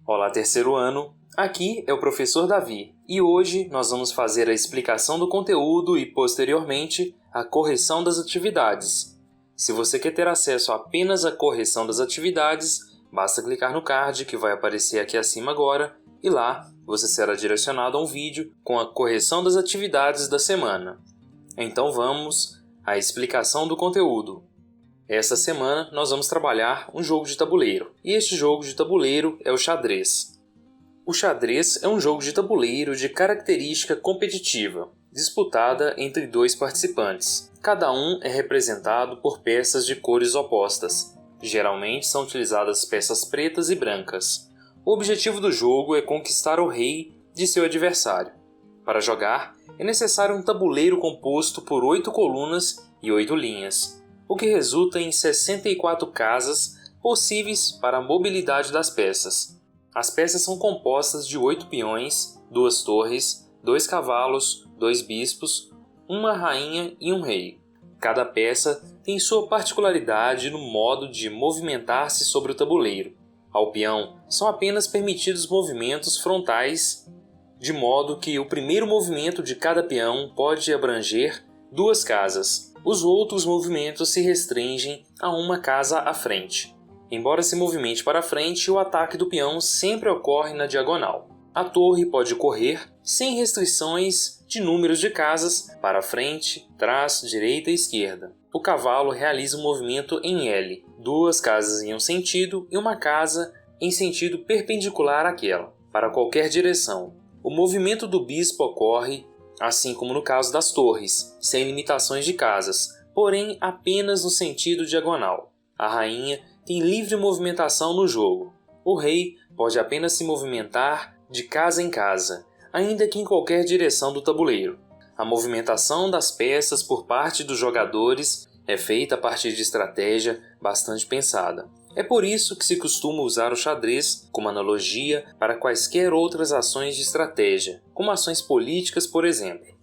Olá, terceiro ano! Aqui é o professor Davi e hoje nós vamos fazer a explicação do conteúdo e, posteriormente, a correção das atividades. Se você quer ter acesso apenas à correção das atividades, basta clicar no card que vai aparecer aqui acima agora e lá você será direcionado a um vídeo com a correção das atividades da semana. Então vamos à explicação do conteúdo. Essa semana nós vamos trabalhar um jogo de tabuleiro, e este jogo de tabuleiro é o xadrez. O xadrez é um jogo de tabuleiro de característica competitiva, disputada entre dois participantes. Cada um é representado por peças de cores opostas. Geralmente são utilizadas peças pretas e brancas. O objetivo do jogo é conquistar o rei de seu adversário. Para jogar, é necessário um tabuleiro composto por 8 colunas e 8 linhas, o que resulta em 64 casas possíveis para a mobilidade das peças. As peças são compostas de 8 peões, 2 torres, 2 cavalos, 2 bispos, uma rainha e um rei. Cada peça tem sua particularidade no modo de movimentar-se sobre o tabuleiro. Ao peão são apenas permitidos movimentos frontais, de modo que o primeiro movimento de cada peão pode abranger 2 casas. Os outros movimentos se restringem a uma casa à frente. Embora se movimente para frente, o ataque do peão sempre ocorre na diagonal. A torre pode correr sem restrições de números de casas para frente, trás, direita e esquerda. O cavalo realiza um movimento em L, 2 casas em um sentido e uma casa em sentido perpendicular àquela, para qualquer direção. O movimento do bispo ocorre, assim como no caso das torres, sem limitações de casas, porém apenas no sentido diagonal. A rainha tem livre movimentação no jogo. O rei pode apenas se movimentar de casa em casa, ainda que em qualquer direção do tabuleiro. A movimentação das peças por parte dos jogadores é feita a partir de estratégia bastante pensada. É por isso que se costuma usar o xadrez como analogia para quaisquer outras ações de estratégia, como ações políticas, por exemplo.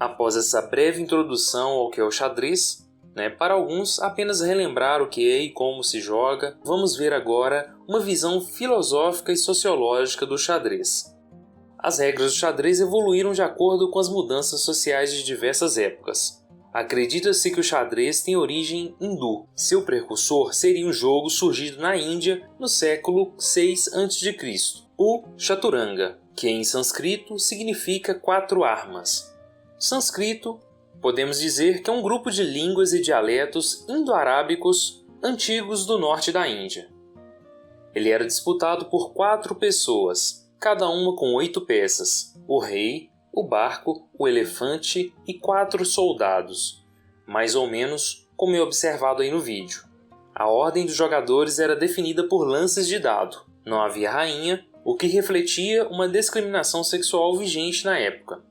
Após essa breve introdução ao que é o xadrez, para alguns apenas relembrar o que é e como se joga, vamos ver agora uma visão filosófica e sociológica do xadrez. As regras do xadrez evoluíram de acordo com as mudanças sociais de diversas épocas. Acredita-se que o xadrez tem origem hindu. Seu precursor seria um jogo surgido na Índia no século VI a.C., o chaturanga, que em sânscrito significa 4 armas. Sânscrito, podemos dizer que é um grupo de línguas e dialetos indo-arábicos antigos do norte da Índia. Ele era disputado por 4 pessoas, cada uma com 8 peças: o rei, o barco, o elefante e 4 soldados, mais ou menos como é observado aí no vídeo. A ordem dos jogadores era definida por lances de dado. Não havia rainha, o que refletia uma discriminação sexual vigente na época.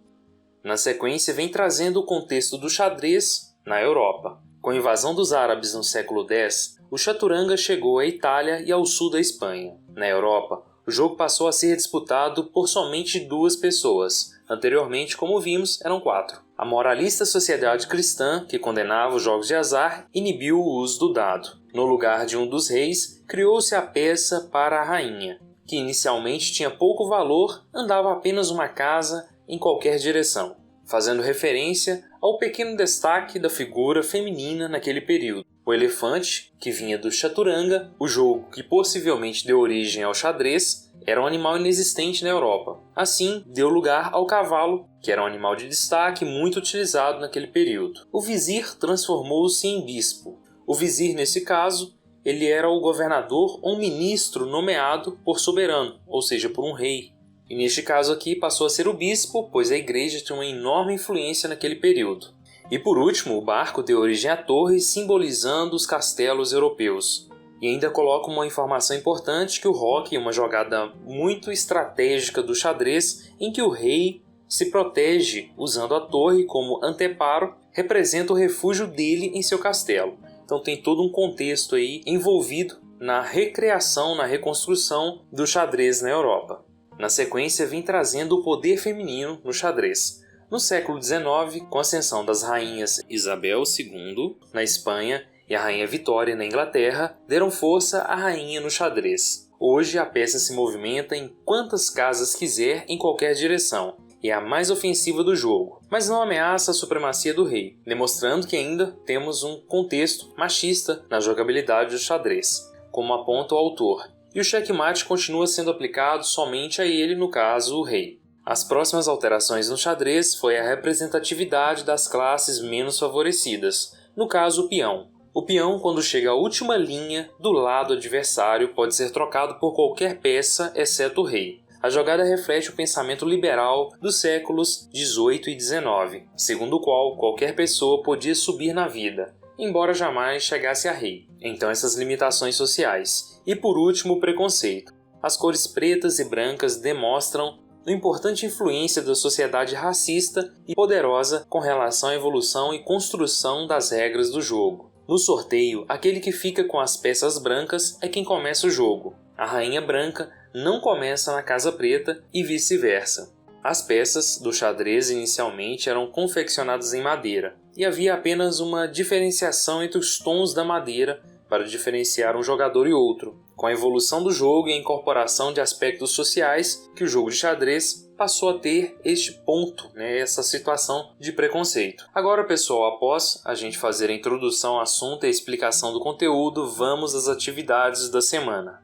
Na sequência, vem trazendo o contexto do xadrez na Europa. Com a invasão dos árabes no século X, o chaturanga chegou à Itália e ao sul da Espanha. Na Europa, o jogo passou a ser disputado por somente 2 pessoas. Anteriormente, como vimos, eram 4. A moralista sociedade cristã, que condenava os jogos de azar, inibiu o uso do dado. No lugar de um dos reis, criou-se a peça para a rainha, que inicialmente tinha pouco valor, andava apenas uma casa em qualquer direção, fazendo referência ao pequeno destaque da figura feminina naquele período. O elefante, que vinha do chaturanga, o jogo que possivelmente deu origem ao xadrez, era um animal inexistente na Europa. Assim, deu lugar ao cavalo, que era um animal de destaque muito utilizado naquele período. O vizir transformou-se em bispo. O vizir, nesse caso, ele era o governador ou ministro nomeado por soberano, ou seja, por um rei. E neste caso aqui passou a ser o bispo, pois a igreja tinha uma enorme influência naquele período. E por último, o barco deu origem à torre, simbolizando os castelos europeus. E ainda coloca uma informação importante que o roque é uma jogada muito estratégica do xadrez, em que o rei se protege usando a torre como anteparo, representa o refúgio dele em seu castelo. Então tem todo um contexto aí envolvido na recriação, na reconstrução do xadrez na Europa. Na sequência, vem trazendo o poder feminino no xadrez. No século XIX, com a ascensão das rainhas Isabel II na Espanha e a rainha Vitória na Inglaterra, deram força à rainha no xadrez. Hoje a peça se movimenta em quantas casas quiser em qualquer direção, e é a mais ofensiva do jogo, mas não ameaça a supremacia do rei, demonstrando que ainda temos um contexto machista na jogabilidade do xadrez, como aponta o autor, e o checkmate continua sendo aplicado somente a ele, no caso, o rei. As próximas alterações no xadrez foi a representatividade das classes menos favorecidas, no caso o peão. O peão, quando chega à última linha do lado adversário, pode ser trocado por qualquer peça, exceto o rei. A jogada reflete o pensamento liberal dos séculos XVIII e XIX, segundo o qual qualquer pessoa podia subir na vida, embora jamais chegasse a rei. Então essas limitações sociais. E por último, o preconceito. As cores pretas e brancas demonstram a importante influência da sociedade racista e poderosa com relação à evolução e construção das regras do jogo. No sorteio, aquele que fica com as peças brancas é quem começa o jogo. A rainha branca não começa na casa preta e vice-versa. As peças do xadrez inicialmente eram confeccionadas em madeira, e havia apenas uma diferenciação entre os tons da madeira para diferenciar um jogador e outro. Com a evolução do jogo e a incorporação de aspectos sociais, que o jogo de xadrez passou a ter este ponto, essa situação de preconceito. Agora, pessoal, após a gente fazer a introdução ao assunto e a explicação do conteúdo, vamos às atividades da semana.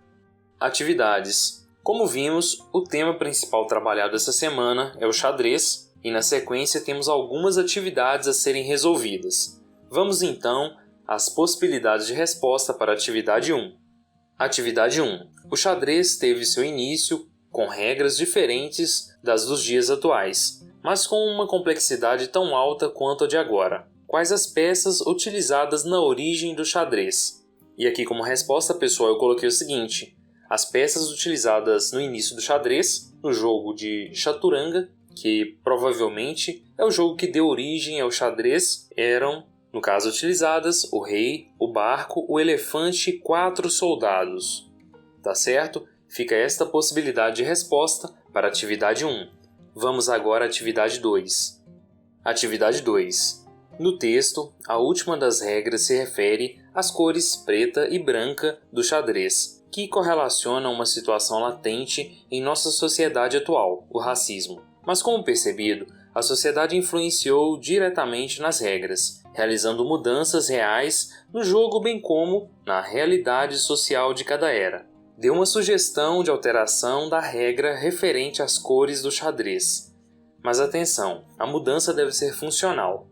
Atividades. Como vimos, o tema principal trabalhado essa semana é o xadrez, e na sequência temos algumas atividades a serem resolvidas. Vamos então às possibilidades de resposta para a atividade 1. Atividade 1. O xadrez teve seu início com regras diferentes das dos dias atuais, mas com uma complexidade tão alta quanto a de agora. Quais as peças utilizadas na origem do xadrez? E aqui como resposta, pessoal, eu coloquei o seguinte: as peças utilizadas no início do xadrez, no jogo de chaturanga, que provavelmente é o jogo que deu origem ao xadrez, eram, no caso, utilizadas o rei, o barco, o elefante e 4 soldados. Tá certo? Fica esta possibilidade de resposta para a atividade 1. Vamos agora à atividade 2. Atividade 2. No texto, a última das regras se refere às cores preta e branca do xadrez, que correlacionam uma situação latente em nossa sociedade atual, o racismo. Mas como percebido, a sociedade influenciou diretamente nas regras, realizando mudanças reais no jogo bem como na realidade social de cada era. Deu uma sugestão de alteração da regra referente às cores do xadrez. Mas atenção, a mudança deve ser funcional.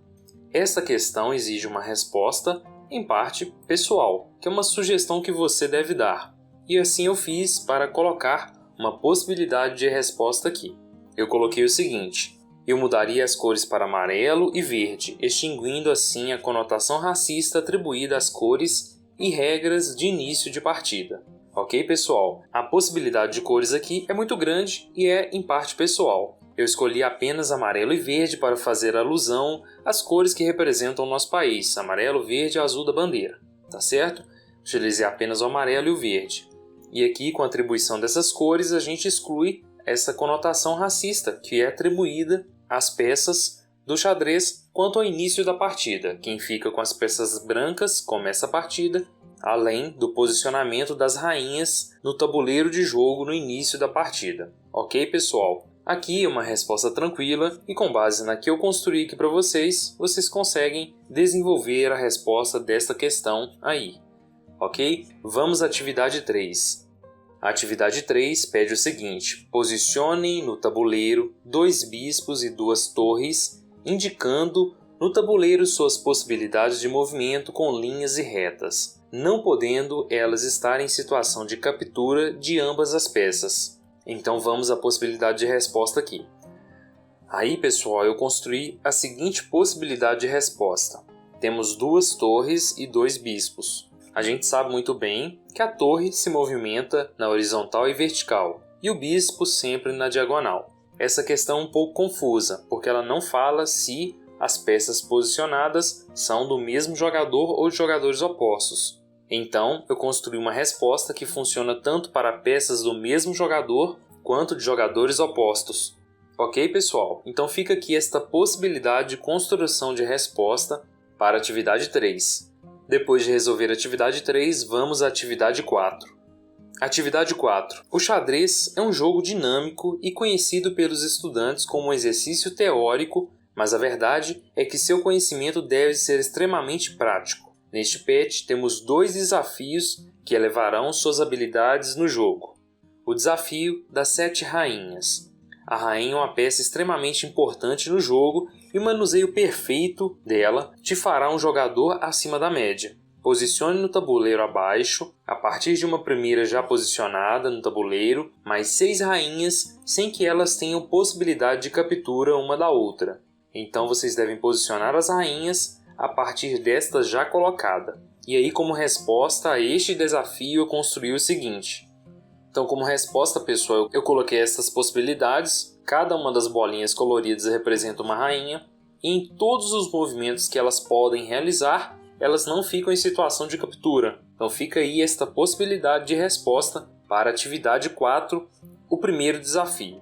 Esta questão exige uma resposta, em parte, pessoal, que é uma sugestão que você deve dar. E assim eu fiz para colocar uma possibilidade de resposta aqui. Eu coloquei o seguinte: eu mudaria as cores para amarelo e verde, extinguindo assim a conotação racista atribuída às cores e regras de início de partida. Ok, pessoal? A possibilidade de cores aqui é muito grande e é, em parte, pessoal. Eu escolhi apenas amarelo e verde para fazer alusão às cores que representam o nosso país, amarelo, verde e azul da bandeira, tá certo? Utilizei apenas o amarelo e o verde. E aqui, com a atribuição dessas cores, a gente exclui essa conotação racista que é atribuída às peças do xadrez quanto ao início da partida. Quem fica com as peças brancas começa a partida, além do posicionamento das rainhas no tabuleiro de jogo no início da partida. Ok, pessoal? Aqui é uma resposta tranquila e com base na que eu construí aqui para vocês, vocês conseguem desenvolver a resposta desta questão aí. Ok? Vamos à atividade 3. A atividade 3 pede o seguinte: posicionem no tabuleiro 2 bispos e 2 torres, indicando no tabuleiro suas possibilidades de movimento com linhas e retas, não podendo elas estar em situação de captura de ambas as peças. Então vamos à possibilidade de resposta aqui. Aí, pessoal, eu construí a seguinte possibilidade de resposta. Temos 2 torres e 2 bispos. A gente sabe muito bem que a torre se movimenta na horizontal e vertical, e o bispo sempre na diagonal. Essa questão é um pouco confusa, porque ela não fala se as peças posicionadas são do mesmo jogador ou de jogadores opostos. Então, eu construí uma resposta que funciona tanto para peças do mesmo jogador quanto de jogadores opostos. Ok, pessoal? Então fica aqui esta possibilidade de construção de resposta para a atividade 3. Depois de resolver a atividade 3, vamos à atividade 4. Atividade 4. O xadrez é um jogo dinâmico e conhecido pelos estudantes como um exercício teórico, mas a verdade é que seu conhecimento deve ser extremamente prático. Neste PET, temos 2 desafios que elevarão suas habilidades no jogo. O desafio das 7 rainhas. A rainha é uma peça extremamente importante no jogo e o manuseio perfeito dela te fará um jogador acima da média. Posicione no tabuleiro abaixo, a partir de uma primeira já posicionada no tabuleiro, mais 6 rainhas sem que elas tenham possibilidade de captura uma da outra. Então vocês devem posicionar as rainhas a partir desta já colocada. E aí, como resposta a este desafio, eu construí o seguinte. Então, como resposta, pessoal, eu coloquei essas possibilidades. Cada uma das bolinhas coloridas representa uma rainha. E em todos os movimentos que elas podem realizar, elas não ficam em situação de captura. Então fica aí esta possibilidade de resposta para a atividade 4, o primeiro desafio.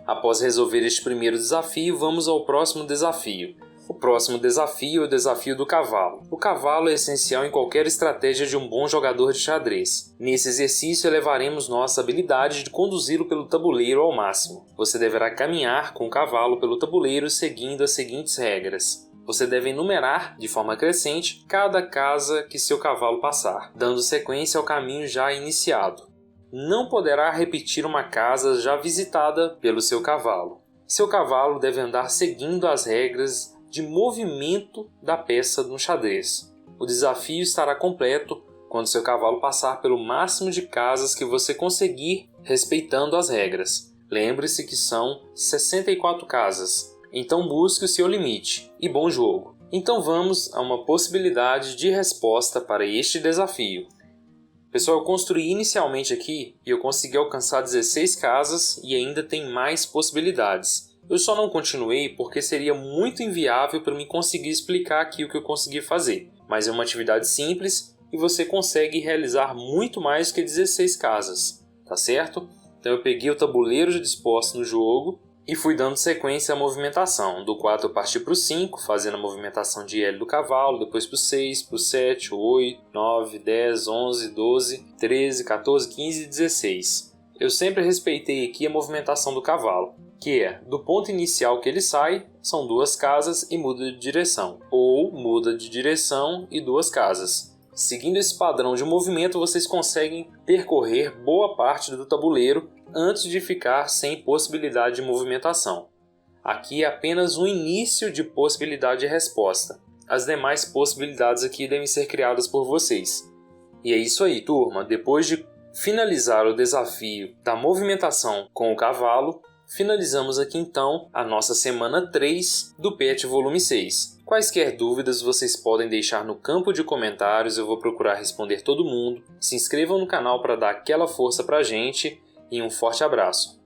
Após resolver este primeiro desafio, vamos ao próximo desafio. O próximo desafio é o desafio do cavalo. O cavalo é essencial em qualquer estratégia de um bom jogador de xadrez. Nesse exercício, elevaremos nossa habilidade de conduzi-lo pelo tabuleiro ao máximo. Você deverá caminhar com o cavalo pelo tabuleiro seguindo as seguintes regras. Você deve enumerar, de forma crescente, cada casa que seu cavalo passar, dando sequência ao caminho já iniciado. Não poderá repetir uma casa já visitada pelo seu cavalo. Seu cavalo deve andar seguindo as regras de movimento da peça no xadrez. O desafio estará completo quando seu cavalo passar pelo máximo de casas que você conseguir, respeitando as regras. Lembre-se que são 64 casas. Então busque o seu limite e bom jogo. Então vamos a uma possibilidade de resposta para este desafio. Pessoal, eu construí inicialmente aqui e eu consegui alcançar 16 casas e ainda tem mais possibilidades. Eu só não continuei porque seria muito inviável para mim conseguir explicar aqui o que eu consegui fazer. Mas é uma atividade simples e você consegue realizar muito mais que 16 casas, tá certo? Então eu peguei o tabuleiro já disposto no jogo e fui dando sequência à movimentação. Do 4 eu parti para o 5, fazendo a movimentação de L do cavalo, depois para o 6, para o 7, 8, 9, 10, 11, 12, 13, 14, 15 e 16. Eu sempre respeitei aqui a movimentação do cavalo, que é, do ponto inicial que ele sai, são 2 casas e muda de direção, ou muda de direção e 2 casas. Seguindo esse padrão de movimento, vocês conseguem percorrer boa parte do tabuleiro antes de ficar sem possibilidade de movimentação. Aqui é apenas um início de possibilidade de resposta. As demais possibilidades aqui devem ser criadas por vocês. E é isso aí, turma. Depois de finalizar o desafio da movimentação com o cavalo, finalizamos aqui então a nossa semana 3 do PET volume 6. Quaisquer dúvidas vocês podem deixar no campo de comentários, eu vou procurar responder todo mundo. Se inscrevam no canal para dar aquela força pra gente e um forte abraço.